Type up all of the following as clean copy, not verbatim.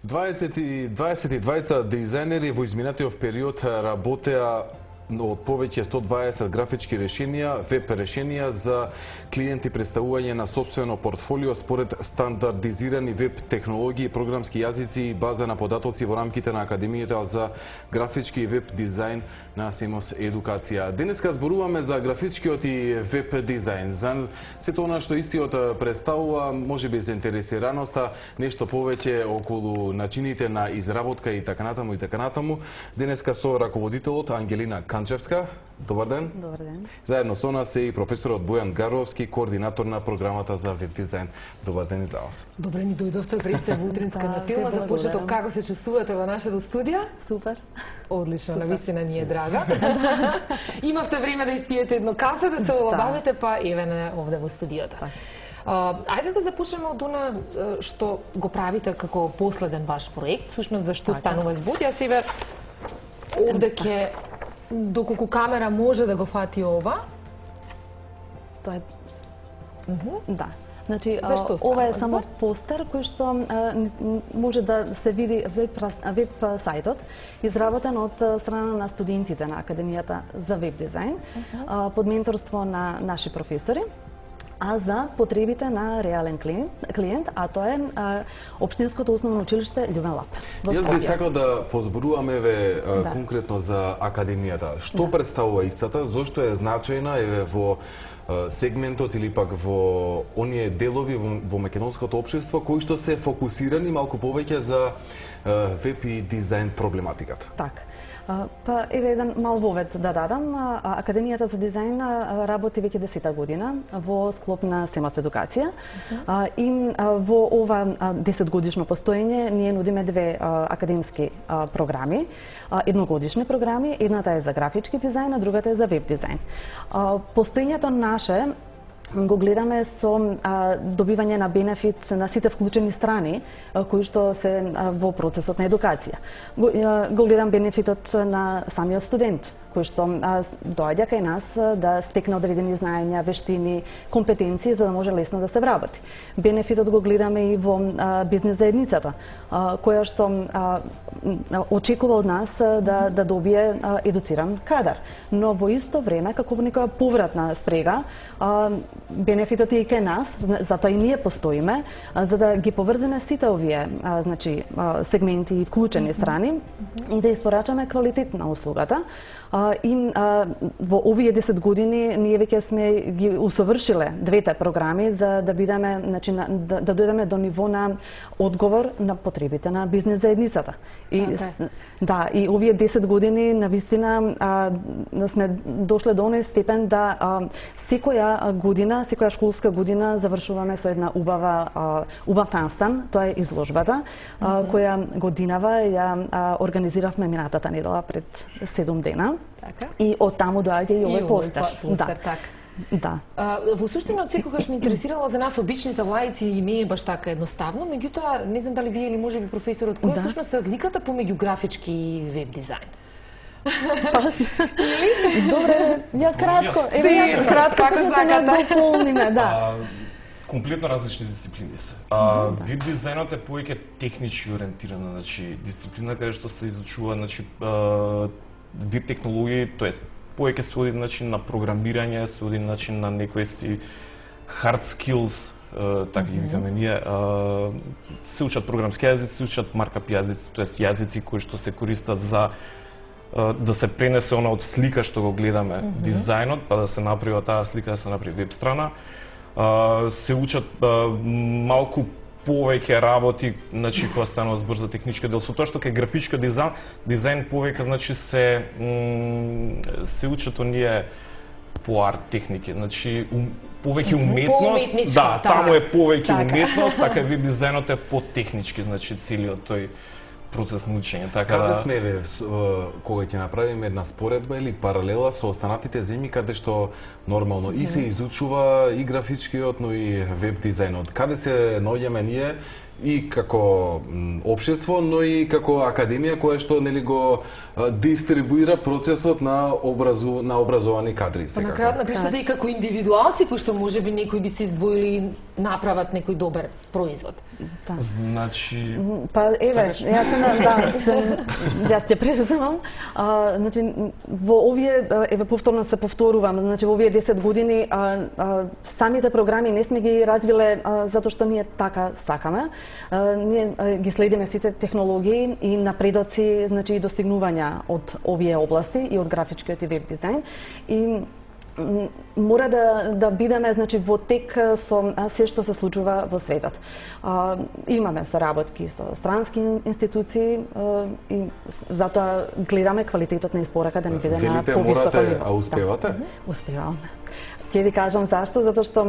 22 дизајнери во изминатиот период работеа од повеќе 120 графички решенија, веб решенија за клиенти, представување на сопствено портфолио според стандардизирани веб технологии, програмски јазици и база на податоци во рамките на Академијата за графички и веб дизајн на СИМОС Едукација. Денеска зборуваме за графичкиот и веб дизајн. За сето она што истиот представува, можеби заинтересираноста, нешто повеќе околу начините на изработка и така натаму. Денеска со раководителот Ангелина Канчевска. Добар ден. Добар ден. Заедно со нас е и професорот Бојан Гарловски, координатор на програмата за веб дизајн. Добар ден и за вас. Добре ни дојдовте пред се во утринска на тема. Започнете како се чувствувате во нашето студија? Супер. Одлично, навистина ни е драга. Имавте време да испиете едно кафе, да се олабавите, па еве овде во студиото. Ајде да започнеме од она што го правите како последен ваш проект. Всушност зашто станува збор? Јас еве овде ќе доколку камера може да го фати ова. Тоа е... Да. Значи, Зашто ова е става само збор? постер кој што може да се види веб сајтот, изработен од страна на студентите на Академијата за веб дизајн, под менторство на наши професори, а за потребите на реален клиент, а тоа е Општинското основно училиште Љубен Лап. Јас би сакал да позборуваме конкретно за Академијата. Што представува истата, зошто е значајна во сегментот или пак во оние делови во македонското општество кои што се фокусирани малку повеќе за веб и дизајн проблематиката. Така. Па еве еден мал вовед да дадам. Академијата за дизајн работи веќе 10 година во склоп на СИМОС Едукација. И во ова 10 годишно постоење ние нудиме две академски програми, едногодишни програми, едната е за графички дизајн, а другата е за веб дизајн. Постоењето наше го гледаме со добивање на бенефит на сите вклучени страни кои што се во процесот на едукација. Го гледам бенефитот на самиот студент кој што доаѓа кај нас да стекне одредени знаења, вештини, компетенции за да може лесно да се вработи. Бенефитот го гледаме и во бизнес заедницата која што очекува од нас да добие едуциран кадар. Но во исто време, како некоја повратна спрега, бенефитот е и кај нас, затоа и ние постоиме, за да ги поврземе сите овие сегменти и вклучени страни и да испорачаме квалитет на услугата. И во овие 10 години ние веќе сме ги усовршиле двете програми за да бидеме, значи, да дојдеме до ниво на одговор на потребите на бизнес заедницата. И да, и овие 10 години навистина сме дошле до оној степен да секоја година, секоја школска година завршуваме со една убав настан, тоа е изложбата која годинава ја организиравме минатата недела пред 7 дена. Така. И од таму доаѓа и овој постер. Така. Да. Во суштина од секогаш ме интересирало за нас обичните лаици и не е баш така едноставно, меѓутоа не знам дали вие или можеби професорот, која е всушност разликата помеѓу графички и веб дизајн? Добре, ја кратко, еве кратко како сакате. Дополниме, да. Комплетно различни дисциплини се. Веб дизајнот е повеќе технички ориентиран, значи дисциплина каде што се изучува, значи веб технологии, тоест повеќе се оди начин на програмирање, се оди начин на некои си hard skills, така ги викаме ние. Се учат програмски јазици, се учат маркап јазици, тоест јазици кои што се користат за да се пренесе она од слика што го гледаме дизајнот, па да се направи таа слика, да се направи веб страна. Се учат малку повеќе работи, значи кога станува збор за технички дел, со тоа што кај графичка дизајн повеќе значи се учат оние по арт техники, значи повеќе уметност, да, таму е повеќе уметност, така веб дизајнот е по-технички, значи целиот тој процес на учење, така да сме кога ќе направиме една споредба или паралела со останатите земји каде што нормално и се изучува и графичкиот, но и веб дизајнот. Каде се наоѓаме ние и како општество, но и како академија која што нели го дистрибуира процесот на образовани кадри. Па на крајот на крајштата и како индивидуалци кои што можеби некои би се издвоили и направат некој добар производ. Да. Значи Па еве, јас ќе преземам. Значи во овие еве повторно се повторувам, значи во овие 10 години самите програми не сме ги развиле затоа што ние така сакаме. Ние ги следиме сите технологии и напредоци, значи и достигнувања од овие области и од графичкиот и веб дизајн и мора да бидеме значи во тек со се што се случува во светот. Имаме соработки со странски институции и затоа гледаме квалитетот на испорака да ни биде на повисоко ниво. А успевате? Успеваме. Ќе ви кажам зашто, затоа што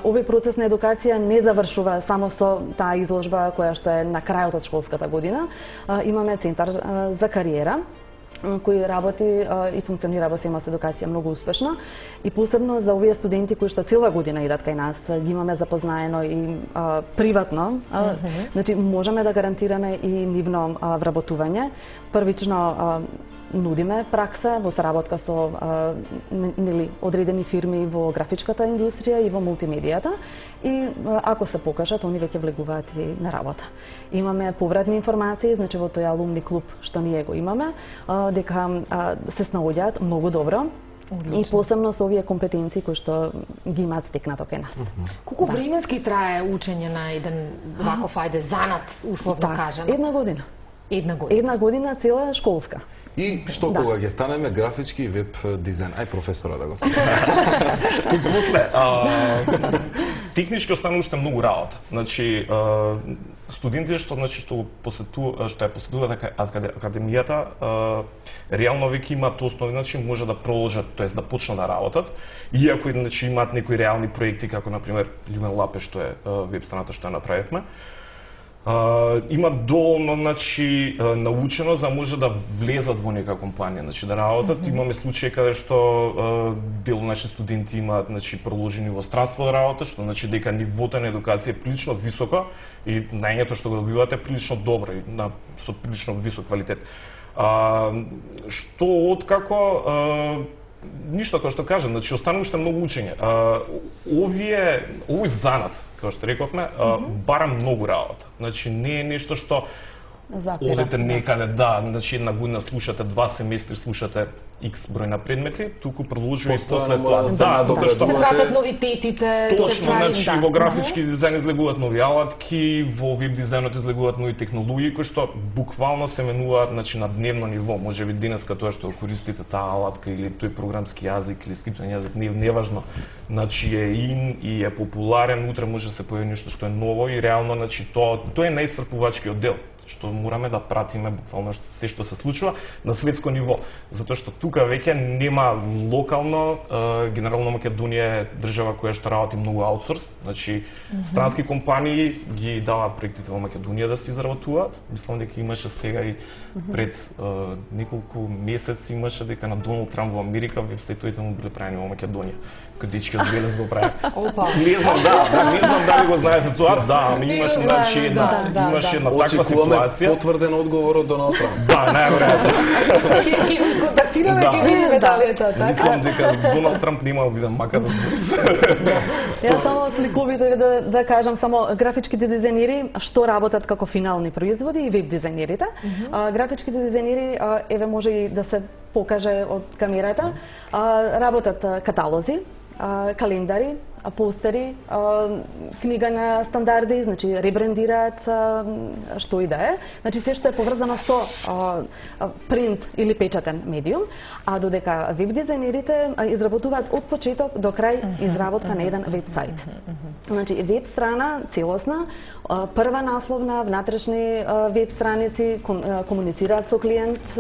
овој процес на едукација не завршува само со таа изложба која што е на крајот од школската година. Имаме центар за кариера кој работи и функционира во СМС едукација многу успешно и посебно за овие студенти кои што цела година идат кај нас, ги имаме запознаено и приватно, значи можеме да гарантираме и нивно вработување. Првично нудиме пракса во соработка со нели одредени фирми во графичката индустрија и во мултимедијата и ако се покажат, они веќе влегуваат и на работа. Имаме повратни информации, значи во тој алумни клуб што ние го имаме, дека се снаоѓаат многу добро. И посебно со овие компетенции кои што ги имаат стекнато кај нас. Колку временски трае учење на еден ваков занат, условно кажано? Една година. Една година цела школска. И што кога ќе станеме графички веб дизајн? Ај професора да го стави. Што после? Технички остана уште многу работа. Значи студентите што ја посетуваат академијата, реално веќе имаат основи, значи може да продолжат, тоест да почнат да работат, иако значи имаат некои реални проекти како на пример Люмен Лапе што е веб страната што ја направивме. Има доволно значи научено за може да влезат во нека компанија, значи да работат. Имаме случаи каде што дел наши студенти имаат значи проложени во странство да работат, што значи дека нивото на едукација е прилично високо и знаењето што го добивате е прилично добро и со прилично висок квалитет. Што откако ништо како што кажам, значи остана уште многу учење. Овој занат, како што рековме, бара многу работа. Значи не е нешто што одете некаде, значи една година слушате, 2 семестри слушате X број на предмети, туку продолжува и после тоа. Затоа што се пратат новитетите, точно, значи во графички дизајн излегуваат нови алатки, во веб дизајнот излегуваат нови технологии кои што буквално се менуваат значи на дневно ниво. Можеби денеска тоа што користите таа алатка или тој програмски јазик или скриптен јазик не важно. Значи е ин и е популарен, утре може да се појави нешто што е ново и реално значи тоа е најисцрпувачкиот дел, што мораме да пратиме буквално се што се случува на светско ниво, затоа што тука веќе нема локално, генерално Македонија е држава која што работи многу аутсорс, значи странски компании ги даваат проектите во Македонија да се изработуваат. Мислам дека имаше сега и пред неколку месеци имаше дека на Доналд Трамп во Америка вебсајтовите му биле правени во Македонија. Кој дечкиот Белес го прави. Не знам, не знам дали го знаете тоа, ами имаше значи имаше една таква ситуација. Потврден одговор од Доналд Трамп. Најверојатно. Ќе го сконтактираме, ќе видиме дали е тоа така. Мислам дека Доналд Трамп нема да биде мака да збори. Јас само сликовито да кажам само графичките дизајнери што работат како финални производи и веб дизајнерите. Графичките дизајнери еве може и да се покаже од камерата, работат каталози, календари, постери, книга на стандарди, значи ребрендираат што и да е. Значи се што е поврзано со принт или печатен медиум, а додека веб дизајнерите изработуваат од почеток до крај изработка на еден веб сајт. Значи веб страна целосна, прва насловна, внатрешни веб страници, комуницираат со клиент,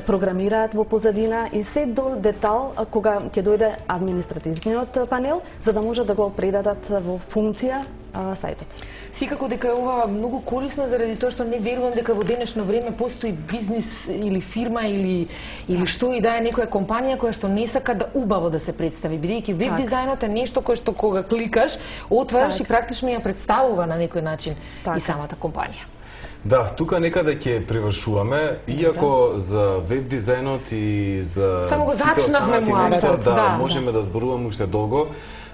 програмираат во позадина и се до детал кога ќе дојде административниот панел, за да може да го предадат во функција сајтот. Секако дека е ова многу корисно заради тоа што не верувам дека во денешно време постои бизнис или фирма или што и да е некоја компанија која што не сака да убаво да се представи, бидејќи веб дизајнот е нешто кое што кога кликаш, отвараш и практично ја представува на некој начин и самата компанија. Да, тука некаде ќе привршуваме, иако за веб дизајнот и за само го зачнавме муабетот, да, можеме да зборуваме уште долго,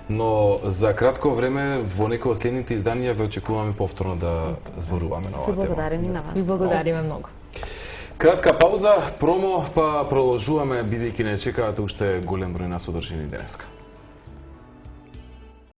но за кратко време во некои од следните изданија ве очекуваме повторно да зборуваме на оваа тема. Ви благодарим и на вас. Ви благодариме многу. Кратка пауза, промо, па продолжуваме бидејќи не чекаат уште голем број на содржини денеска.